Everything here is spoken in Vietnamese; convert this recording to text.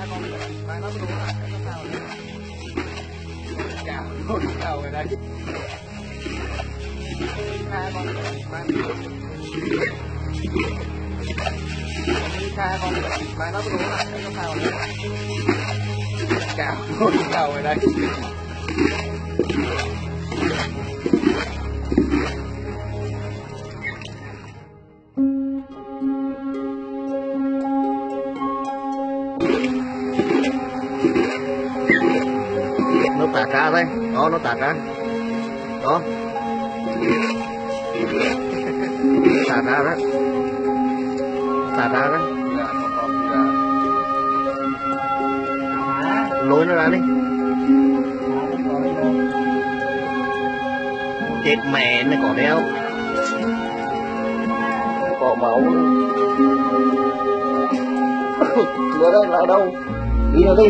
con mà nó đúng là nó sao đấy cào nó cào ở đây tha con mà tha con mà nó đúng là nó sao đấy cào nó cào ở đây nó tạt ra đây đó, nó tạt ra đó, tạt ra đó, tạt ra đó, lôi nó ra đi, chết mẹ nó có đeo, có máu, lừa đây là đâu, đi nào đi.